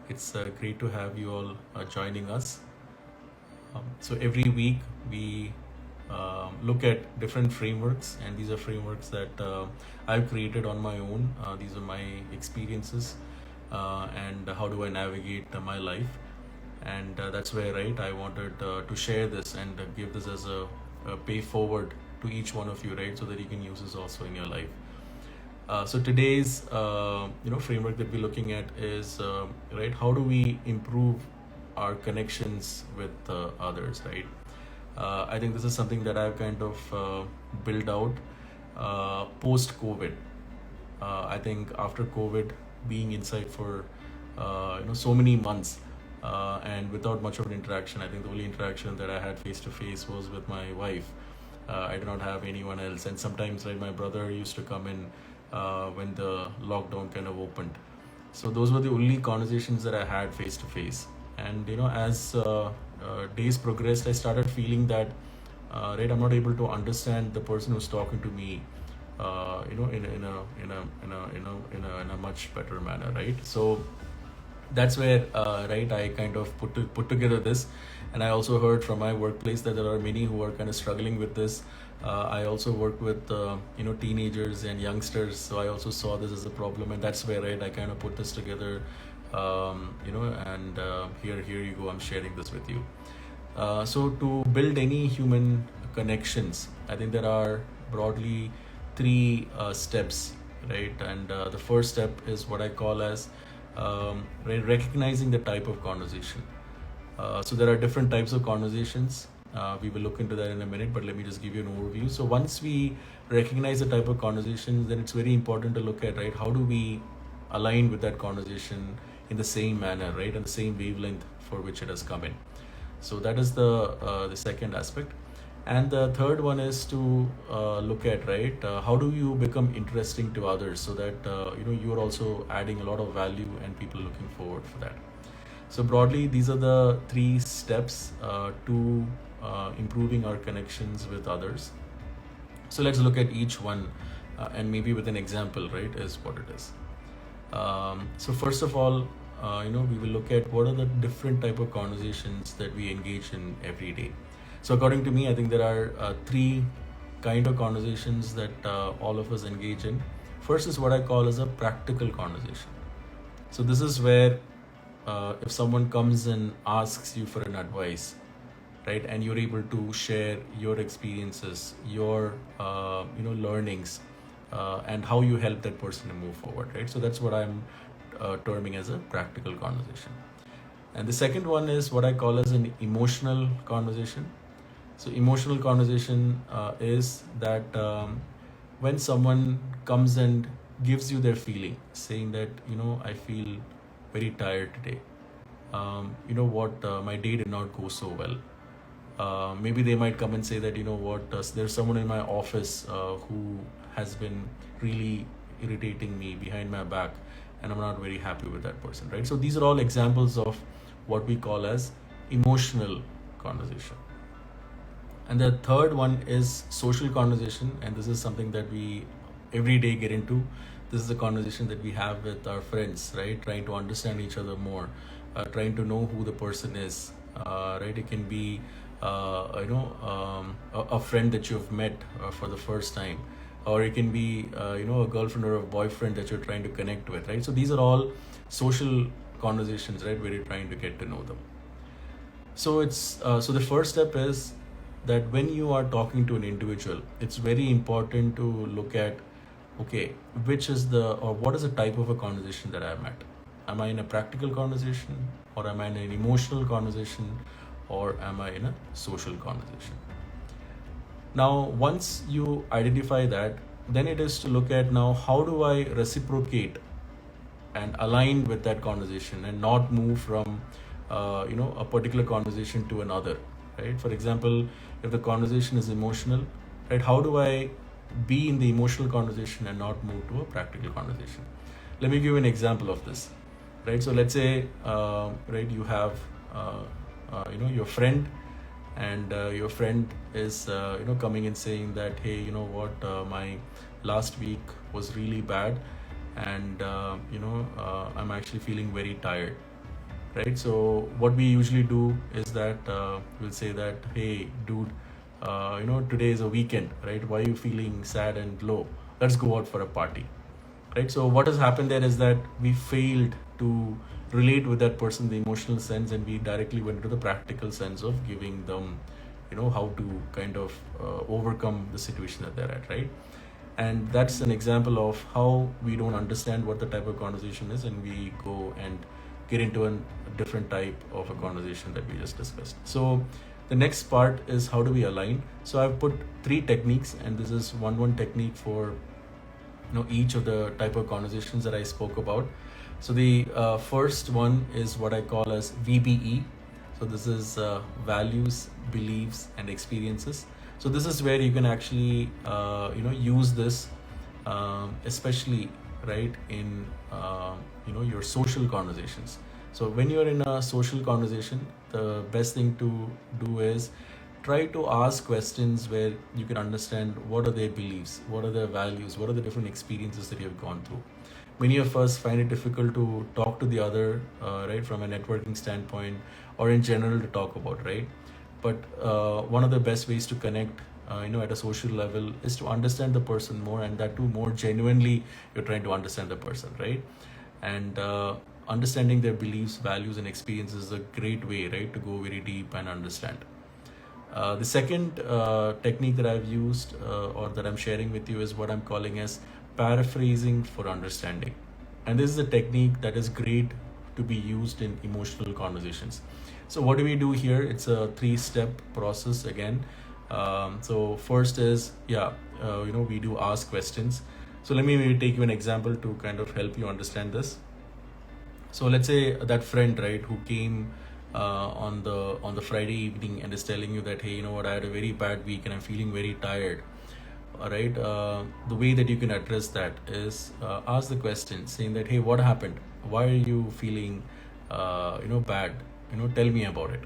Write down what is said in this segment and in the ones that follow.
It's great to have you all joining us. So every week we look at different frameworks, and these are frameworks that I've created on my own. These are my experiences, and how do I navigate my life. And that's where, right, I wanted to share this and give this as a pay forward to each one of you, right, so that you can use this also in your life. So today's framework that we're looking at is right. How do we improve our connections with others, right? I think this is something that I've kind of built out post COVID. I think after COVID, being inside for so many months and without much of an interaction, I think the only interaction that I had face to face was with my wife. I did not have anyone else, and sometimes my brother used to come in when the lockdown kind of opened. So those were the only conversations that I had face to face. And as days progressed, I started feeling that right, I'm not able to understand the person who's talking to me in a much better manner, right? So that's where right, I kind of put together this. And I also heard from my workplace that there are many who are kind of struggling with this. I also work with teenagers and youngsters, so I also saw this as a problem, and that's where, right, I kind of put this together. And here you go, I'm sharing this with you. So to build any human connections, I think there are broadly three steps, right? And the first step is what I call as recognizing the type of conversation. So there are different types of conversations. We will look into that in a minute, but let me just give you an overview. So once we recognize the type of conversation, then it's very important to look at, right, how do we align with that conversation in the same manner, right, and the same wavelength for which it has come in. So that is the second aspect. And the third one is to look at, right, how do you become interesting to others, so that you're also adding a lot of value and people looking forward for that. So broadly, these are the three steps to improving our connections with others. So let's look at each one, and maybe with an example, right, is what it is. So first of all, we will look at what are the different type of conversations that we engage in every day. So according to me, I think there are three kind of conversations that all of us engage in. First is what I call as a practical conversation. So this is where if someone comes and asks you for an advice, right, and you're able to share your experiences, your learnings, and how you help that person to move forward, right? So that's what I'm terming as a practical conversation. And the second one is what I call as an emotional conversation. So emotional conversation is that when someone comes and gives you their feeling, saying that I feel very tired today. My day did not go so well. Maybe they might come and say that there's someone in my office who has been really irritating me behind my back, and I'm not very happy with that person, right? So these are all examples of what we call as emotional conversation. And the third one is social conversation, and this is something that we every day get into. This is a conversation that we have with our friends, right? Trying to understand each other more, trying to know who the person is, right? It can be, a friend that you've met for the first time, or it can be, a girlfriend or a boyfriend that you're trying to connect with, right? So these are all social conversations, right, where you're trying to get to know them. So so the first step is that when you are talking to an individual, it's very important to look at, okay, what is the type of a conversation that I'm at? Am I in a practical conversation, or am I in an emotional conversation, or am I in a social conversation? Now, once you identify that, then it is to look at, now, how do I reciprocate and align with that conversation and not move from a particular conversation to another, right? For example, if the conversation is emotional, right, how do I be in the emotional conversation and not move to a practical conversation? Let me give you an example of this, right? So let's say right, you have your friend, and your friend is coming and saying that, hey, my last week was really bad, and I'm actually feeling very tired. right? So what we usually do is that we'll say that, hey, dude, today is a weekend, right? Why are you feeling sad and low? Let's go out for a party, right? So what has happened there is that we failed to relate with that person the emotional sense, and we directly went to the practical sense of giving them, how to kind of overcome the situation that they're at, right? And that's an example of how we don't understand what the type of conversation is, and we go and get into a different type of a conversation that we just discussed. So the next part is how do we align. So I've put three techniques, and this is one technique for each of the type of conversations that I spoke about. So the first one is what I call as VBE. So this is values, beliefs, and experiences. So this is where you can actually use this, especially right in your social conversations. So when you're in a social conversation, the best thing to do is try to ask questions where you can understand what are their beliefs, what are their values, what are the different experiences that you have gone through. Many of us find it difficult to talk to the other, right, from a networking standpoint or in general to talk about, right? But one of the best ways to connect, at a social level is to understand the person more, and that too more genuinely you're trying to understand the person, right? And understanding their beliefs, values, and experiences is a great way, right, to go very deep and understand. The second technique that I've used or that I'm sharing with you is what I'm calling as paraphrasing for understanding. And this is a technique that is great to be used in emotional conversations. So what do we do here? It's a 3-step process again. So first is, we do ask questions. So let me maybe take you an example to kind of help you understand this. So let's say that friend, right, who came on the Friday evening and is telling you that, hey, you know what, I had a very bad week and I'm feeling very tired. All right. The way that you can address that is ask the question saying that, hey, what happened? Why are you feeling, bad? Tell me about it.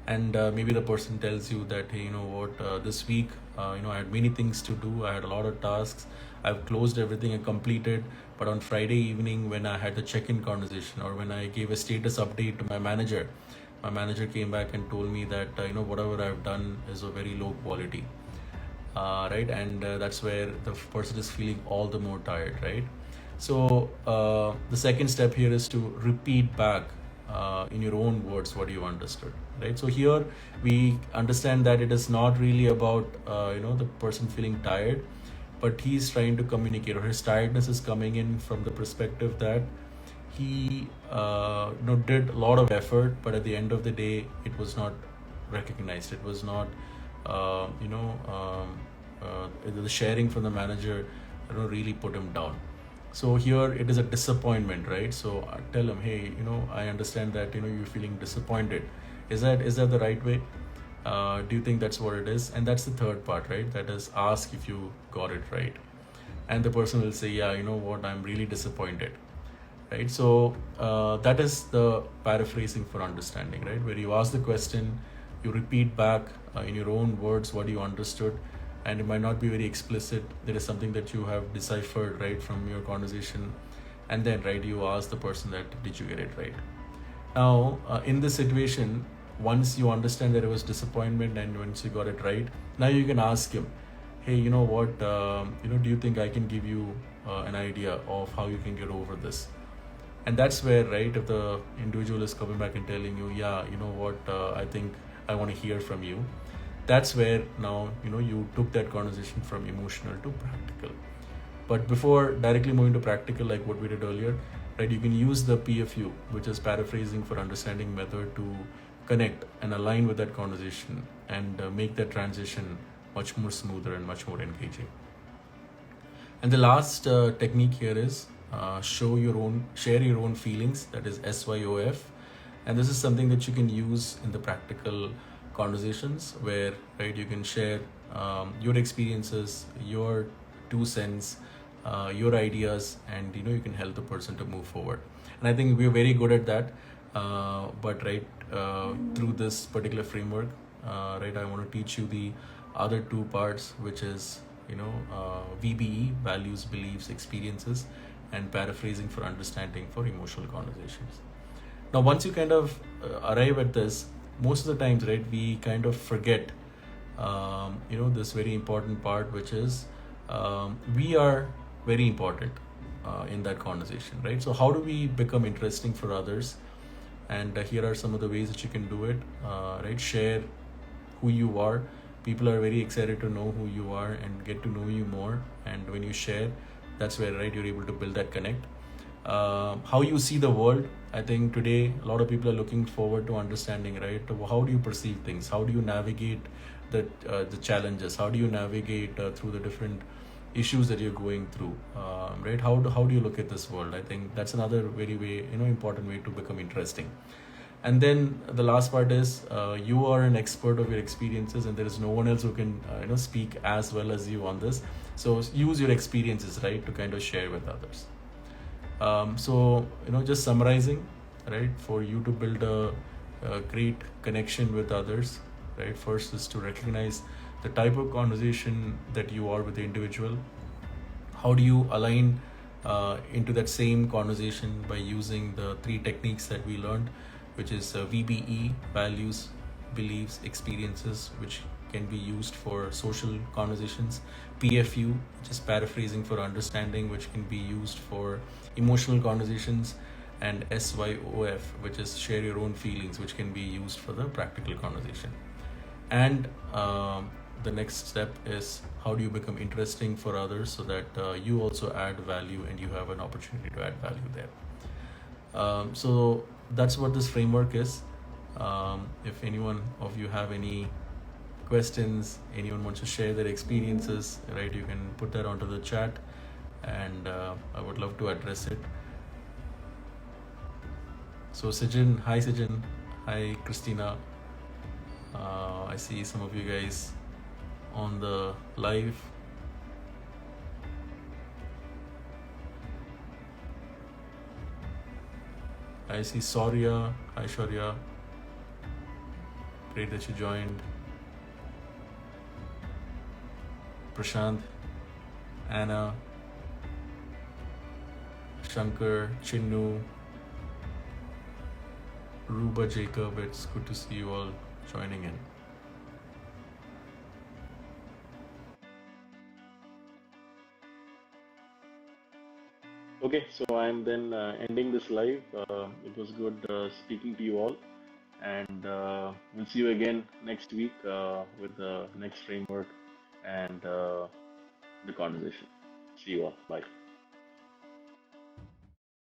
And maybe the person tells you that, hey, you know what, this week, I had many things to do. I had a lot of tasks. I've closed everything and completed. But on Friday evening, when I had the check-in conversation or when I gave a status update to my manager came back and told me that, whatever I've done is of very low quality. Right, and that's where the person is feeling all the more tired, right? So the second step here is to repeat back in your own words what you understood, right? So here we understand that it is not really about the person feeling tired, but he's trying to communicate, or his tiredness is coming in from the perspective that he did a lot of effort, but at the end of the day it was not recognized, it was not the sharing from the manager really put him down. So here it is a disappointment, right? So I tell him, hey, I understand that you're feeling disappointed. Is that the right way? Do you think that's what it is? And that's the third part, right? That is, ask if you got it right. And the person will say, yeah, you know what, I'm really disappointed, right? So that is the paraphrasing for understanding, right? Where you ask the question, you repeat back in your own words what you understood, and it might not be very explicit. There is something that you have deciphered, right, from your conversation, and then, right, you ask the person that, did you get it right? Now, in this situation, once you understand that it was disappointment and once you got it right, now you can ask him, hey, you know what, do you think I can give you an idea of how you can get over this? And that's where, right, if the individual is coming back and telling you, yeah, you know what, I think I want to hear from you, that's where now, you took that conversation from emotional to practical. But before directly moving to practical, like what we did earlier, right, you can use the PFU, which is paraphrasing for understanding method, to connect and align with that conversation and make that transition much more smoother and much more engaging. And the last technique here is share your own feelings, that is SYOF. And this is something that you can use in the practical conversations where, right, you can share your experiences, your 2 cents, your ideas, and you can help the person to move forward. And I think we're very good at that. But right, through this particular framework, right, I want to teach you the other 2 parts, which is VBE, values, beliefs, experiences, and paraphrasing for understanding for emotional conversations. Now, once you kind of arrive at this, most of the times, right, we kind of forget, this very important part, which is we are very important in that conversation, right? So, how do we become interesting for others? And here are some of the ways that you can do it, right? Share who you are. People are very excited to know who you are and get to know you more. And when you share, that's where, right, you're able to build that connect. How you see the world. I think today a lot of people are looking forward to understanding, right? How do you perceive things? How do you navigate the challenges? How do you navigate through the different issues that you're going through, right? How do you look at this world? I think that's another very important way to become interesting. And then the last part is you are an expert of your experiences, and there is no one else who can speak as well as you on this. So use your experiences, right, to kind of share with others. So just summarizing, right, for you to build a great connection with others, right, first is to recognize the type of conversation that you are with the individual. How do you align into that same conversation by using the 3 techniques that we learned, which is VBE, values, beliefs, experiences, which can be used for social conversations, PFU, which is paraphrasing for understanding, which can be used for emotional conversations, and SYOF, which is share your own feelings, which can be used for the practical conversation. And the next step is how do you become interesting for others so that you also add value and you have an opportunity to add value there. So that's what this framework is. If anyone of you have any questions, anyone wants to share their experiences, right, you can put that onto the chat, and I would love to address it. So Sijin, hi Sijin, hi Christina. I see some of you guys on the live. I see Saurya. Hi Shaurya. Great that you joined. Prashant, Anna, Shankar, Chinnu, Ruba, Jacob. It's good to see you all joining in. Okay, so I'm then ending this live. It was good speaking to you all, and we'll see you again next week with the next framework and the conversation. See you all. Bye.